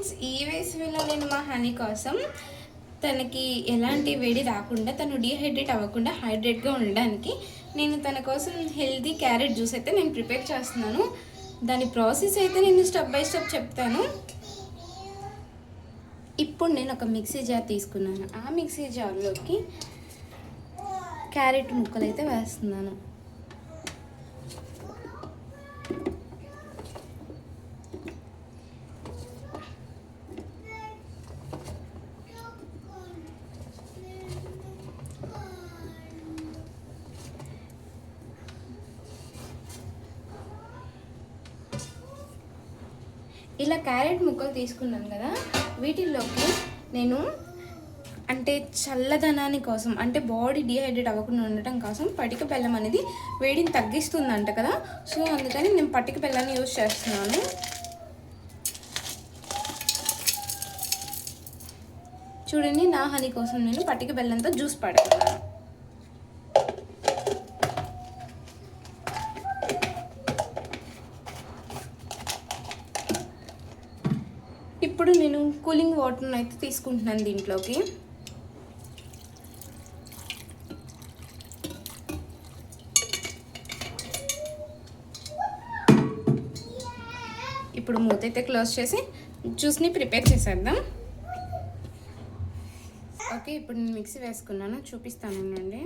Friends, ఈ వేసవిలో నేను మా హనీ కోసం తనకి ఎలాంటి వేడి రాకుండా, తను డీహైడ్రేట్ అవ్వకుండా హైడ్రేట్గా ఉండడానికి నేను తన కోసం హెల్తీ క్యారెట్ జ్యూస్ అయితే నేను ప్రిపేర్ చేస్తున్నాను. దాని ప్రాసెస్ అయితే నేను స్టెప్ బై స్టెప్ చెప్తాను. ఇప్పుడు నేను ఒక మిక్సీ జార్ తీసుకున్నాను. ఆ మిక్సీ జార్లోకి క్యారెట్ ముక్కలు అయితే వేస్తున్నాను. ఇలా క్యారెట్ ముక్కలు తీసుకున్నాను కదా, వీటిల్లోకి నేను అంటే చల్లదనాని కోసం, అంటే బాడీ డీహైడ్రేట్ అవ్వకుండా ఉండటం కోసం పటిక బెల్లం అనేది వేడిని తగ్గిస్తుందంట కదా, సో అందుకని నేను పటిక బెల్లాన్ని యూజ్ చేస్తున్నాను. చూడండి, నా హనీ కోసం నేను పటిక బెల్లంతో జ్యూస్ పడుతున్నాను. ఇప్పుడు నేను కూలింగ్ వాటర్ని అయితే తీసుకుంటున్నాను దీంట్లోకి. ఇప్పుడు మూత అయితే క్లోజ్ చేసి జ్యూస్ని ప్రిపేర్ చేసేద్దాం. ఓకే, ఇప్పుడు నేను మిక్సీ వేసుకున్నాను, చూపిస్తానండి.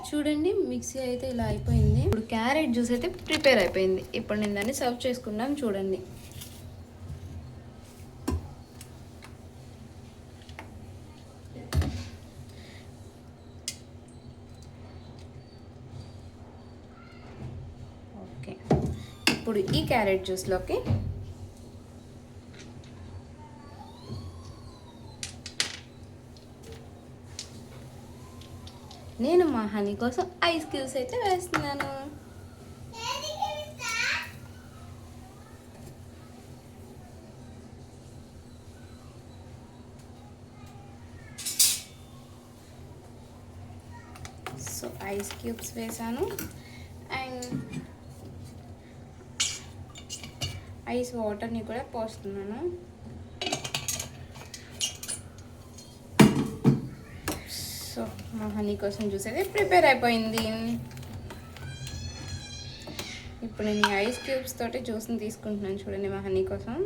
చూడండి, మిక్సీ అయితే ఇలా అయిపోయింది. ఇప్పుడు క్యారెట్ జ్యూస్ అయితే ప్రిపేర్ అయిపోయింది. ఇప్పుడు నేను దాన్ని సర్వ్ చేసుకున్నాను. చూడండి, ఓకే. ఇప్పుడు ఈ క్యారెట్ జ్యూస్లోకి నేను మా హనీ కోసం ఐస్ క్యూబ్స్ అయితే వేస్తున్నాను. సో ఐస్ క్యూబ్స్ వేసాను అండ్ ఐస్ వాటర్ని కూడా పోస్తున్నాను. సో మా హనీ కోసం జ్యూస్ అయితే ప్రిపేర్ అయిపోయింది. ఇప్పుడు నేను ఐస్ క్యూబ్స్ తోటి జ్యూస్ని తీసుకుంటున్నాను. చూడండి, మా హనీ కోసం.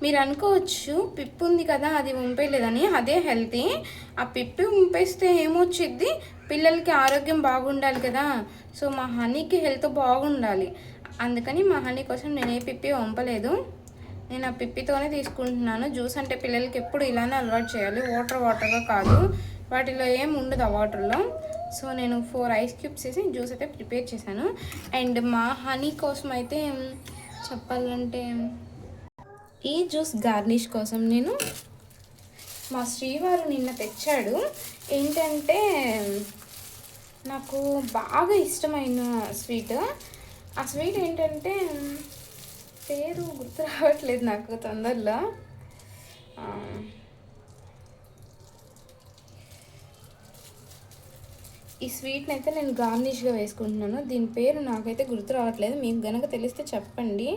మీరు అనుకోవచ్చు, పిప్పు ఉంది కదా, అది ఉంపేయలేదని. అదే హెల్తీ. ఆ పిప్పి ఉంపేస్తే ఏమొచ్చిద్ది, పిల్లలకి ఆరోగ్యం బాగుండాలి కదా. సో మా హనీకి హెల్త్ బాగుండాలి, అందుకని మా హనీ కోసం నేను ఏ పిప్పి వంపలేదు. నేను ఆ పిప్పితోనే తీసుకుంటున్నాను. జ్యూస్ అంటే పిల్లలకి ఎప్పుడు ఇలానే అలవాటు చేయాలి, వాటర్గా కాదు. వాటిలో ఏం ఉండదు ఆ వాటర్లో. సో నేను 4 ఐస్ క్యూబ్స్ వేసి జ్యూస్ అయితే ప్రిపేర్ చేశాను. అండ్ మా హనీ కోసం అయితే చెప్పాలంటే, ఈ జ్యూస్ గార్నిష్ కోసం నేను మా శ్రీవారు నిన్న తెచ్చాడు. ఏంటంటే నాకు బాగా ఇష్టమైన స్వీట్. ఆ స్వీట్ ఏంటంటే పేరు గుర్తు రావట్లేదు నాకు తొందరలో. ఈ స్వీట్ని అయితే నేను గార్నిష్గా వేసుకుంటున్నాను. దీని పేరు నాకైతే గుర్తు రావట్లేదు, మీకు గనక తెలిస్తే చెప్పండి.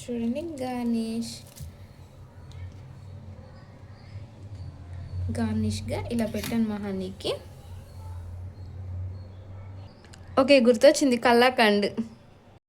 చూడండి, గార్నిష్గా ఇలా పెట్టాను మా హనీకి. ఓకే, గుర్తొచ్చింది, కల్లాకండ్.